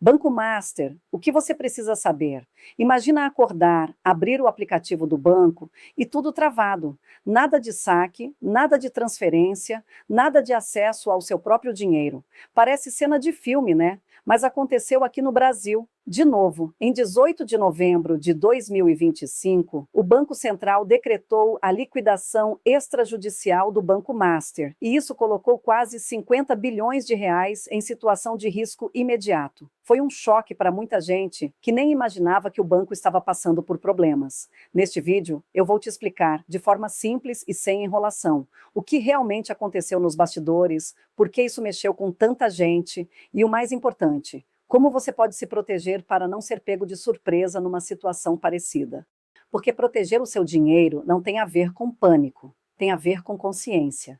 Banco Master, o que você precisa saber? Imagina acordar, abrir o aplicativo do banco e tudo travado. Nada de saque, nada de transferência, nada de acesso ao seu próprio dinheiro. Parece cena de filme, né? Mas aconteceu aqui no Brasil. De novo, em 18 de novembro de 2025, o Banco Central decretou a liquidação extrajudicial do Banco Master, e isso colocou quase 50 bilhões de reais em situação de risco imediato. Foi um choque para muita gente que nem imaginava que o banco estava passando por problemas. Neste vídeo, eu vou te explicar, de forma simples e sem enrolação, o que realmente aconteceu nos bastidores, por que isso mexeu com tanta gente e, o mais importante, como você pode se proteger para não ser pego de surpresa numa situação parecida? Porque proteger o seu dinheiro não tem a ver com pânico, tem a ver com consciência.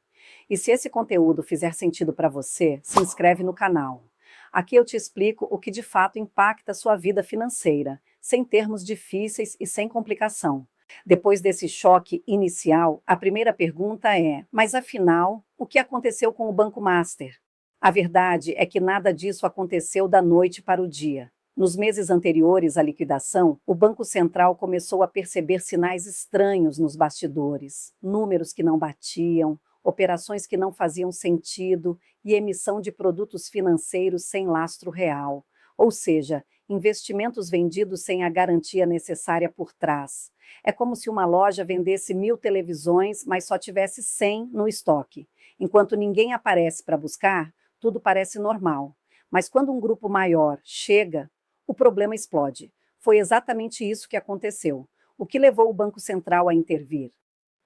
E se esse conteúdo fizer sentido para você, se inscreve no canal. Aqui eu te explico o que de fato impacta a sua vida financeira, sem termos difíceis e sem complicação. Depois desse choque inicial, a primeira pergunta é: mas afinal, o que aconteceu com o Banco Master? A verdade é que nada disso aconteceu da noite para o dia. Nos meses anteriores à liquidação, o Banco Central começou a perceber sinais estranhos nos bastidores, números que não batiam, operações que não faziam sentido e emissão de produtos financeiros sem lastro real, ou seja, investimentos vendidos sem a garantia necessária por trás. É como se uma loja vendesse 1000 televisões, mas só tivesse 100 no estoque. Enquanto ninguém aparece para buscar, tudo parece normal. Mas quando um grupo maior chega, o problema explode. Foi exatamente isso que aconteceu. O que levou o Banco Central a intervir?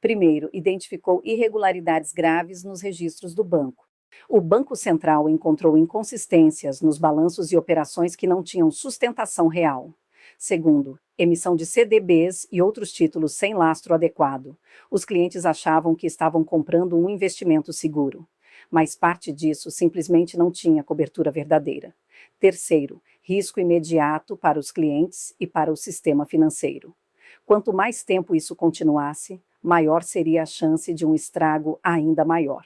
Primeiro, identificou irregularidades graves nos registros do banco. O Banco Central encontrou inconsistências nos balanços e operações que não tinham sustentação real. Segundo, emissão de CDBs e outros títulos sem lastro adequado. Os clientes achavam que estavam comprando um investimento seguro, mas parte disso simplesmente não tinha cobertura verdadeira. Terceiro, risco imediato para os clientes e para o sistema financeiro. Quanto mais tempo isso continuasse, maior seria a chance de um estrago ainda maior.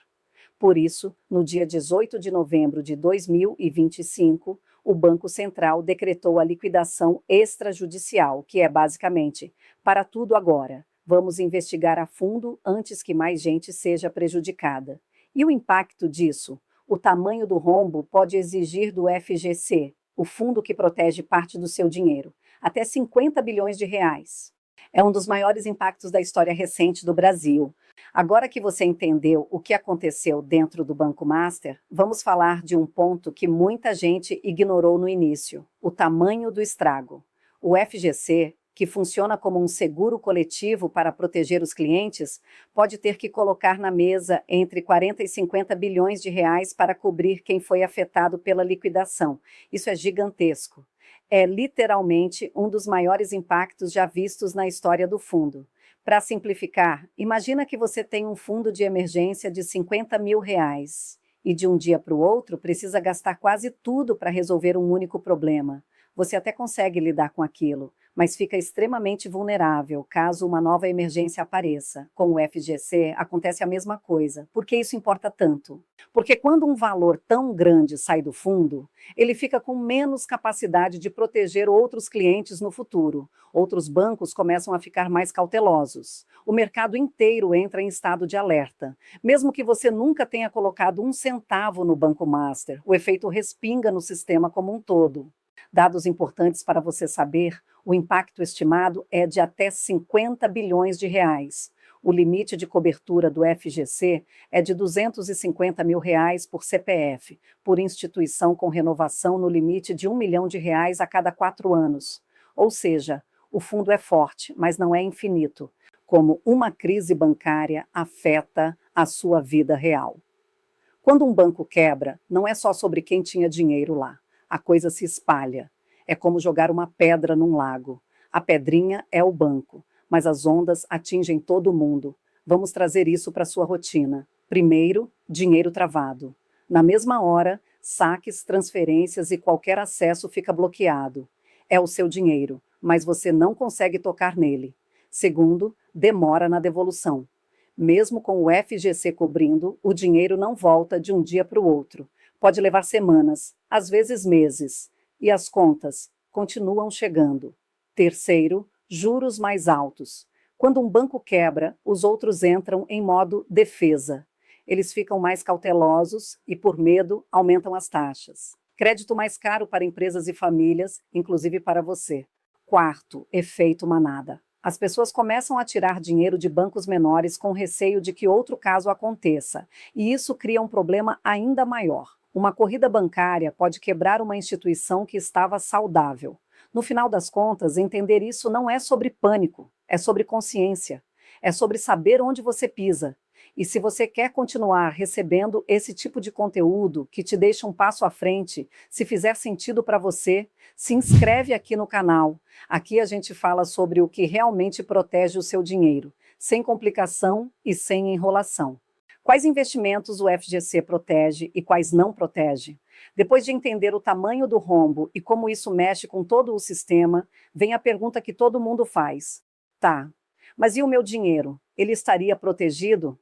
Por isso, no dia 18 de novembro de 2025, o Banco Central decretou a liquidação extrajudicial, que é basicamente: para tudo agora, vamos investigar a fundo antes que mais gente seja prejudicada. E o impacto disso? O tamanho do rombo pode exigir do FGC, o fundo que protege parte do seu dinheiro, até 50 bilhões de reais. É um dos maiores impactos da história recente do Brasil. Agora que você entendeu o que aconteceu dentro do Banco Master, vamos falar de um ponto que muita gente ignorou no início: o tamanho do estrago. O FGC, que funciona como um seguro coletivo para proteger os clientes, pode ter que colocar na mesa entre 40 e 50 bilhões de reais para cobrir quem foi afetado pela liquidação. Isso é gigantesco. É literalmente um dos maiores impactos já vistos na história do fundo. Para simplificar, imagina que você tem um fundo de emergência de 50 mil reais e de um dia para o outro precisa gastar quase tudo para resolver um único problema. Você até consegue lidar com aquilo, mas fica extremamente vulnerável caso uma nova emergência apareça. Com o FGC acontece a mesma coisa. Por que isso importa tanto? Porque quando um valor tão grande sai do fundo, ele fica com menos capacidade de proteger outros clientes no futuro. Outros bancos começam a ficar mais cautelosos. O mercado inteiro entra em estado de alerta. Mesmo que você nunca tenha colocado um centavo no Banco Master, o efeito respinga no sistema como um todo. Dados importantes para você saber: o impacto estimado é de até 50 bilhões de reais. O limite de cobertura do FGC é de 250 mil reais por CPF, por instituição com renovação no limite de 1 milhão de reais a cada 4 anos. Ou seja, o fundo é forte, mas não é infinito, como uma crise bancária afeta a sua vida real. Quando um banco quebra, não é só sobre quem tinha dinheiro lá. A coisa se espalha. É como jogar uma pedra num lago. A pedrinha é o banco, mas as ondas atingem todo mundo. Vamos trazer isso para sua rotina. Primeiro, dinheiro travado. Na mesma hora, saques, transferências e qualquer acesso fica bloqueado. É o seu dinheiro, mas você não consegue tocar nele. Segundo, demora na devolução. Mesmo com o FGC cobrindo, o dinheiro não volta de um dia para o outro. Pode levar semanas, às vezes meses. E as contas continuam chegando. Terceiro, juros mais altos. Quando um banco quebra, os outros entram em modo defesa. Eles ficam mais cautelosos e, por medo, aumentam as taxas. Crédito mais caro para empresas e famílias, inclusive para você. Quarto, efeito manada. As pessoas começam a tirar dinheiro de bancos menores com receio de que outro caso aconteça, e isso cria um problema ainda maior. Uma corrida bancária pode quebrar uma instituição que estava saudável. No final das contas, entender isso não é sobre pânico, é sobre consciência, é sobre saber onde você pisa. E se você quer continuar recebendo esse tipo de conteúdo que te deixa um passo à frente, se fizer sentido para você, se inscreve aqui no canal. Aqui a gente fala sobre o que realmente protege o seu dinheiro, sem complicação e sem enrolação. Quais investimentos o FGC protege e quais não protege? Depois de entender o tamanho do rombo e como isso mexe com todo o sistema, vem a pergunta que todo mundo faz. Tá, mas e o meu dinheiro? Ele estaria protegido?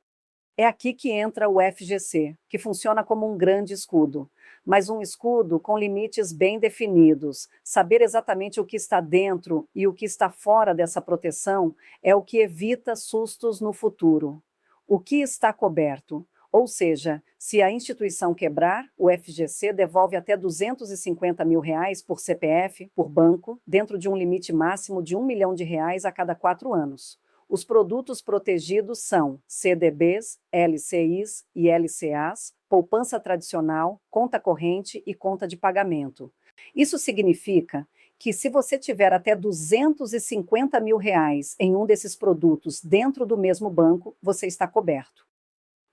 É aqui que entra o FGC, que funciona como um grande escudo, mas um escudo com limites bem definidos. Saber exatamente o que está dentro e o que está fora dessa proteção é o que evita sustos no futuro. O que está coberto? Ou seja, se a instituição quebrar, o FGC devolve até R$250 mil por CPF, por banco, dentro de um limite máximo de R$1 milhão a cada 4 anos. Os produtos protegidos são CDBs, LCIs e LCAs, poupança tradicional, conta corrente e conta de pagamento. Isso significa que se você tiver até R$250 mil em um desses produtos dentro do mesmo banco, você está coberto.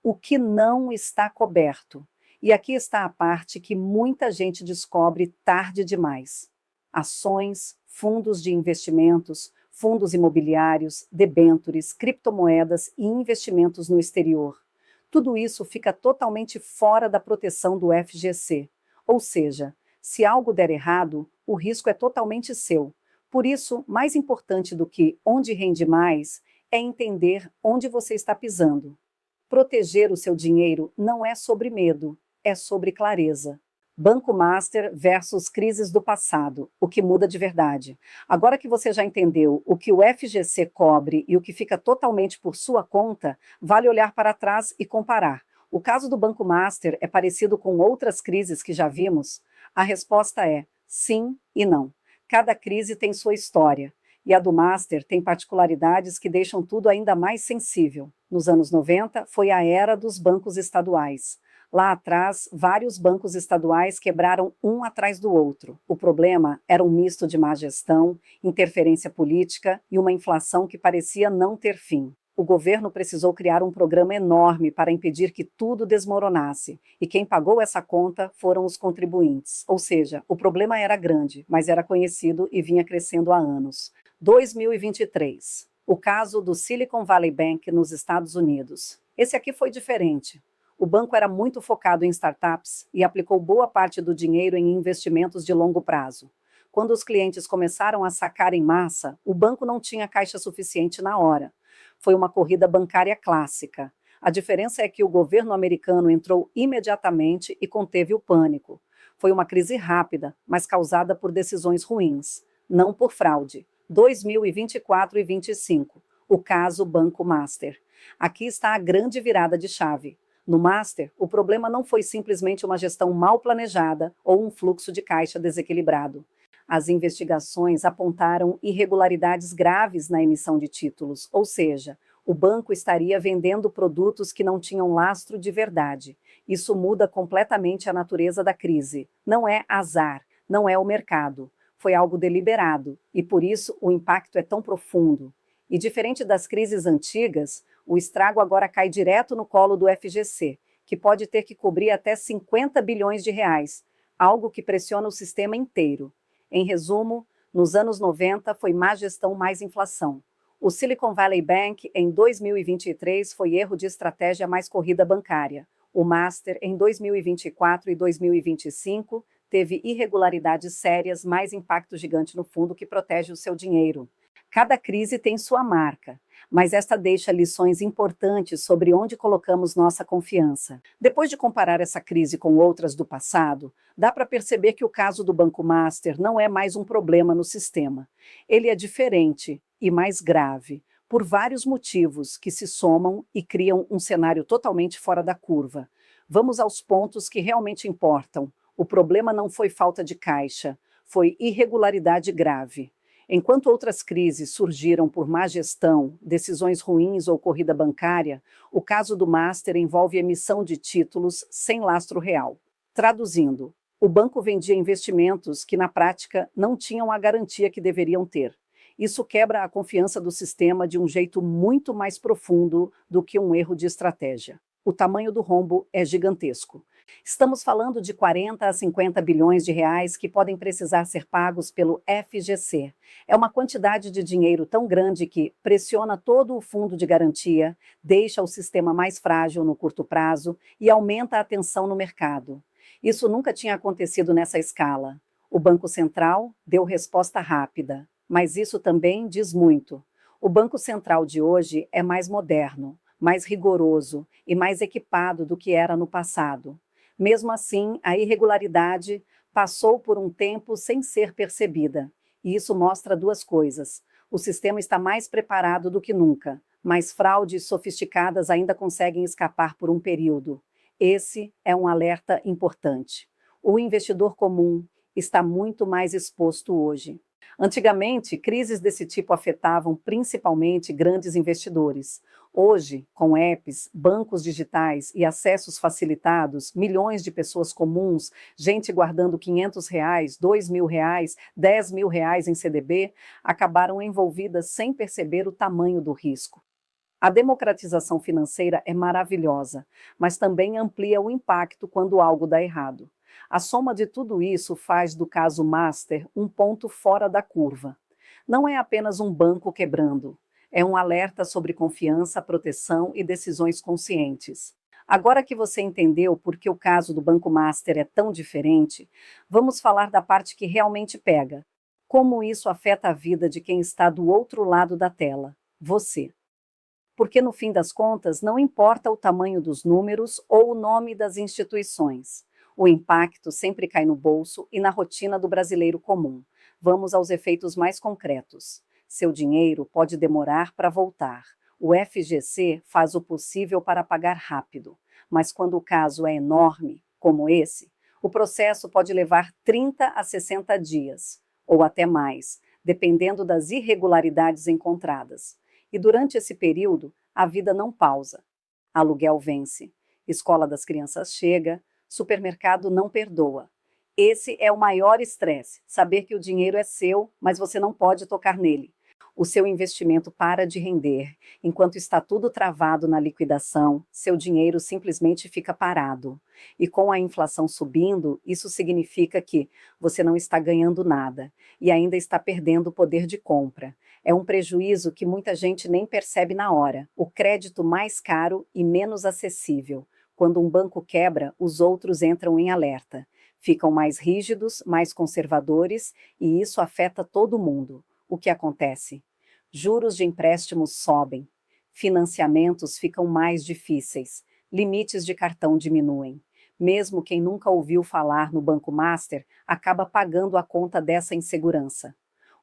O que não está coberto? E aqui está a parte que muita gente descobre tarde demais. Ações, fundos de investimentos, fundos imobiliários, debêntures, criptomoedas e investimentos no exterior. Tudo isso fica totalmente fora da proteção do FGC. Ou seja, se algo der errado, o risco é totalmente seu. Por isso, mais importante do que onde rende mais, é entender onde você está pisando. Proteger o seu dinheiro não é sobre medo, é sobre clareza. Banco Master versus crises do passado, o que muda de verdade. Agora que você já entendeu o que o FGC cobre e o que fica totalmente por sua conta, vale olhar para trás e comparar. O caso do Banco Master é parecido com outras crises que já vimos? A resposta é sim e não. Cada crise tem sua história. E a do Master tem particularidades que deixam tudo ainda mais sensível. Nos anos 90, foi a era dos bancos estaduais. Lá atrás, vários bancos estaduais quebraram um atrás do outro. O problema era um misto de má gestão, interferência política e uma inflação que parecia não ter fim. O governo precisou criar um programa enorme para impedir que tudo desmoronasse, e quem pagou essa conta foram os contribuintes. Ou seja, o problema era grande, mas era conhecido e vinha crescendo há anos. 2023. O caso do Silicon Valley Bank nos Estados Unidos. Esse aqui foi diferente. O banco era muito focado em startups e aplicou boa parte do dinheiro em investimentos de longo prazo. Quando os clientes começaram a sacar em massa, o banco não tinha caixa suficiente na hora. Foi uma corrida bancária clássica. A diferença é que o governo americano entrou imediatamente e conteve o pânico. Foi uma crise rápida, mas causada por decisões ruins, não por fraude. 2024 e 2025. O caso Banco Master. Aqui está a grande virada de chave. No Master, o problema não foi simplesmente uma gestão mal planejada ou um fluxo de caixa desequilibrado. As investigações apontaram irregularidades graves na emissão de títulos, ou seja, o banco estaria vendendo produtos que não tinham lastro de verdade. Isso muda completamente a natureza da crise. Não é azar, não é o mercado. Foi algo deliberado e, por isso, o impacto é tão profundo. E diferente das crises antigas, o estrago agora cai direto no colo do FGC, que pode ter que cobrir até 50 bilhões de reais, algo que pressiona o sistema inteiro. Em resumo, nos anos 90 foi má gestão mais inflação. O Silicon Valley Bank, em 2023, foi erro de estratégia mais corrida bancária. O Master, em 2024 e 2025, teve irregularidades sérias, mais impacto gigante no fundo que protege o seu dinheiro. Cada crise tem sua marca. mas esta deixa lições importantes sobre onde colocamos nossa confiança. Depois de comparar essa crise com outras do passado, dá para perceber que o caso do Banco Master não é mais um problema no sistema. Ele é diferente e mais grave, por vários motivos que se somam e criam um cenário totalmente fora da curva. Vamos aos pontos que realmente importam. O problema não foi falta de caixa, foi irregularidade grave. Enquanto outras crises surgiram por má gestão, decisões ruins ou corrida bancária, o caso do Master envolve emissão de títulos sem lastro real. Traduzindo, o banco vendia investimentos que, na prática, não tinham a garantia que deveriam ter. Isso quebra a confiança do sistema de um jeito muito mais profundo do que um erro de estratégia. O tamanho do rombo é gigantesco. Estamos falando de 40 a 50 bilhões de reais que podem precisar ser pagos pelo FGC. É uma quantidade de dinheiro tão grande que pressiona todo o fundo de garantia, deixa o sistema mais frágil no curto prazo e aumenta a tensão no mercado. Isso nunca tinha acontecido nessa escala. O Banco Central deu resposta rápida, mas isso também diz muito. O Banco Central de hoje é mais moderno, mais rigoroso e mais equipado do que era no passado. Mesmo assim, a irregularidade passou por um tempo sem ser percebida. E isso mostra duas coisas. O sistema está mais preparado do que nunca, mas fraudes sofisticadas ainda conseguem escapar por um período. Esse é um alerta importante. O investidor comum está muito mais exposto hoje. Antigamente, crises desse tipo afetavam principalmente grandes investidores. Hoje, com apps, bancos digitais e acessos facilitados, milhões de pessoas comuns, gente guardando R$ 500, R$ 2.000, R$ 10.000 em CDB, acabaram envolvidas sem perceber o tamanho do risco. A democratização financeira é maravilhosa, mas também amplia o impacto quando algo dá errado. A soma de tudo isso faz do caso Master um ponto fora da curva. Não é apenas um banco quebrando, é um alerta sobre confiança, proteção e decisões conscientes. Agora que você entendeu por que o caso do Banco Master é tão diferente, vamos falar da parte que realmente pega. Como isso afeta a vida de quem está do outro lado da tela, você. Porque, no fim das contas, não importa o tamanho dos números ou o nome das instituições. O impacto sempre cai no bolso e na rotina do brasileiro comum. Vamos aos efeitos mais concretos. Seu dinheiro pode demorar para voltar. O FGC faz o possível para pagar rápido, mas quando o caso é enorme, como esse, o processo pode levar 30 a 60 dias, ou até mais, dependendo das irregularidades encontradas. E durante esse período, a vida não pausa. Aluguel vence, escola das crianças chega, supermercado não perdoa. Esse é o maior estresse, saber que o dinheiro é seu, mas você não pode tocar nele. O seu investimento para de render. Enquanto está tudo travado na liquidação, seu dinheiro simplesmente fica parado. E com a inflação subindo, isso significa que você não está ganhando nada e ainda está perdendo o poder de compra. É um prejuízo que muita gente nem percebe na hora. O crédito mais caro e menos acessível. Quando um banco quebra, os outros entram em alerta. Ficam mais rígidos, mais conservadores, e isso afeta todo mundo. O que acontece? Juros de empréstimos sobem, financiamentos ficam mais difíceis, limites de cartão diminuem. Mesmo quem nunca ouviu falar no Banco Master acaba pagando a conta dessa insegurança.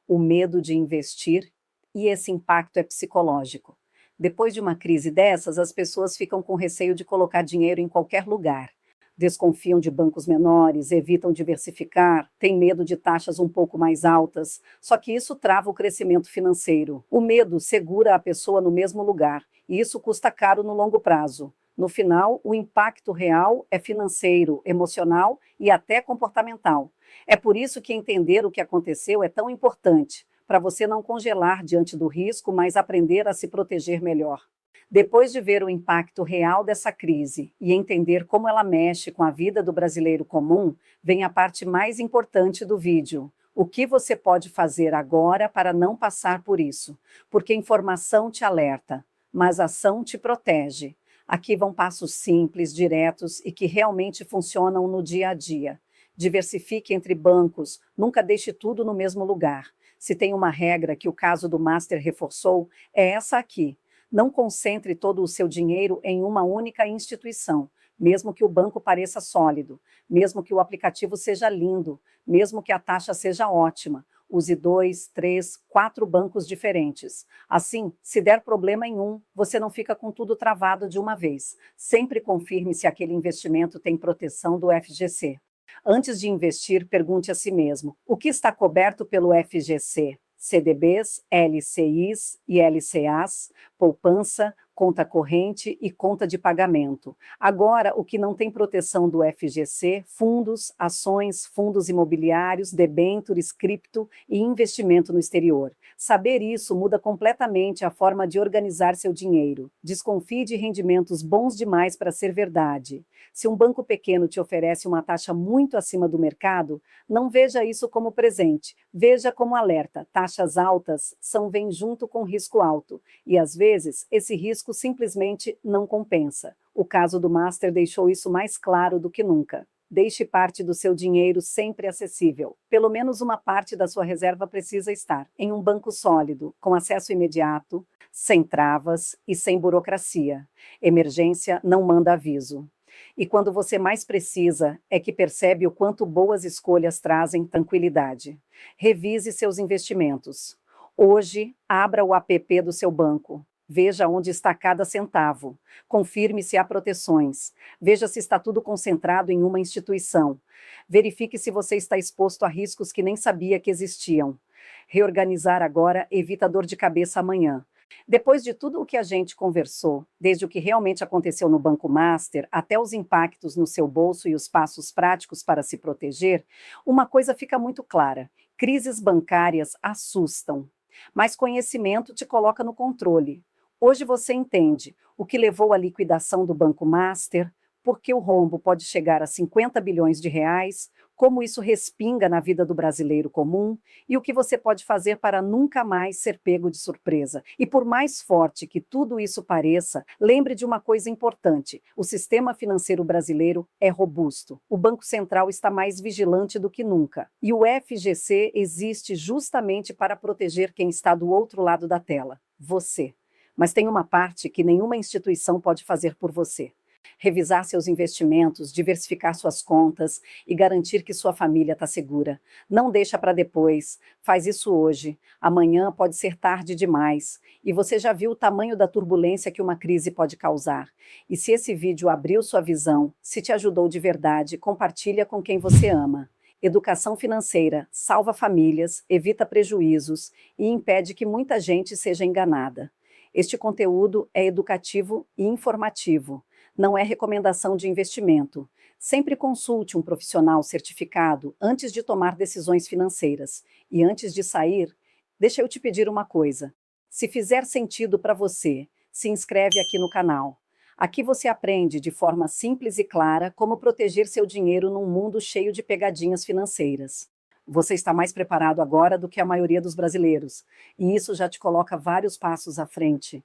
O medo de investir, e esse impacto é psicológico. Depois de uma crise dessas, as pessoas ficam com receio de colocar dinheiro em qualquer lugar. Desconfiam de bancos menores, evitam diversificar, têm medo de taxas um pouco mais altas. Só que isso trava o crescimento financeiro. O medo segura a pessoa no mesmo lugar, e isso custa caro no longo prazo. No final, o impacto real é financeiro, emocional e até comportamental. É por isso que entender o que aconteceu é tão importante, para você não congelar diante do risco, mas aprender a se proteger melhor. Depois de ver o impacto real dessa crise e entender como ela mexe com a vida do brasileiro comum, vem a parte mais importante do vídeo. O que você pode fazer agora para não passar por isso? Porque informação te alerta, mas ação te protege. Aqui vão passos simples, diretos e que realmente funcionam no dia a dia. Diversifique entre bancos, nunca deixe tudo no mesmo lugar. Se tem uma regra que o caso do Master reforçou, é essa aqui. Não concentre todo o seu dinheiro em uma única instituição, mesmo que o banco pareça sólido, mesmo que o aplicativo seja lindo, mesmo que a taxa seja ótima. Use 2, 3, 4 bancos diferentes. Assim, se der problema em um, você não fica com tudo travado de uma vez. Sempre confirme se aquele investimento tem proteção do FGC. Antes de investir, pergunte a si mesmo: o que está coberto pelo FGC? CDBs, LCIs e LCAs, poupança, conta corrente e conta de pagamento. Agora, o que não tem proteção do FGC, fundos, ações, fundos imobiliários, debêntures, cripto e investimento no exterior. Saber isso muda completamente a forma de organizar seu dinheiro. Desconfie de rendimentos bons demais para ser verdade. Se um banco pequeno te oferece uma taxa muito acima do mercado, não veja isso como presente, veja como alerta. Taxas altas vêm junto com risco alto, e às vezes esse risco simplesmente não compensa. O caso do Master deixou isso mais claro do que nunca. Deixe parte do seu dinheiro sempre acessível. Pelo menos uma parte da sua reserva precisa estar em um banco sólido, com acesso imediato, sem travas e sem burocracia. Emergência não manda aviso. E quando você mais precisa, é que percebe o quanto boas escolhas trazem tranquilidade. Revise seus investimentos. Hoje, abra o app do seu banco. Veja onde está cada centavo. Confirme se há proteções. Veja se está tudo concentrado em uma instituição. Verifique se você está exposto a riscos que nem sabia que existiam. Reorganizar agora evita dor de cabeça amanhã. Depois de tudo o que a gente conversou, desde o que realmente aconteceu no Banco Master até os impactos no seu bolso e os passos práticos para se proteger, uma coisa fica muito clara: crises bancárias assustam, mas conhecimento te coloca no controle. Hoje você entende o que levou à liquidação do Banco Master, por que o rombo pode chegar a 50 bilhões de reais, como isso respinga na vida do brasileiro comum e o que você pode fazer para nunca mais ser pego de surpresa. E por mais forte que tudo isso pareça, lembre de uma coisa importante: o sistema financeiro brasileiro é robusto. O Banco Central está mais vigilante do que nunca. E o FGC existe justamente para proteger quem está do outro lado da tela: você. Mas tem uma parte que nenhuma instituição pode fazer por você: revisar seus investimentos, diversificar suas contas e garantir que sua família está segura. Não deixa para depois, faz isso hoje. Amanhã pode ser tarde demais. E você já viu o tamanho da turbulência que uma crise pode causar. E se esse vídeo abriu sua visão, se te ajudou de verdade, compartilha com quem você ama. Educação financeira salva famílias, evita prejuízos e impede que muita gente seja enganada. Este conteúdo é educativo e informativo. Não é recomendação de investimento. Sempre consulte um profissional certificado antes de tomar decisões financeiras. E antes de sair, deixa eu te pedir uma coisa. Se fizer sentido para você, se inscreve aqui no canal. Aqui você aprende de forma simples e clara como proteger seu dinheiro num mundo cheio de pegadinhas financeiras. Você está mais preparado agora do que a maioria dos brasileiros, e isso já te coloca vários passos à frente.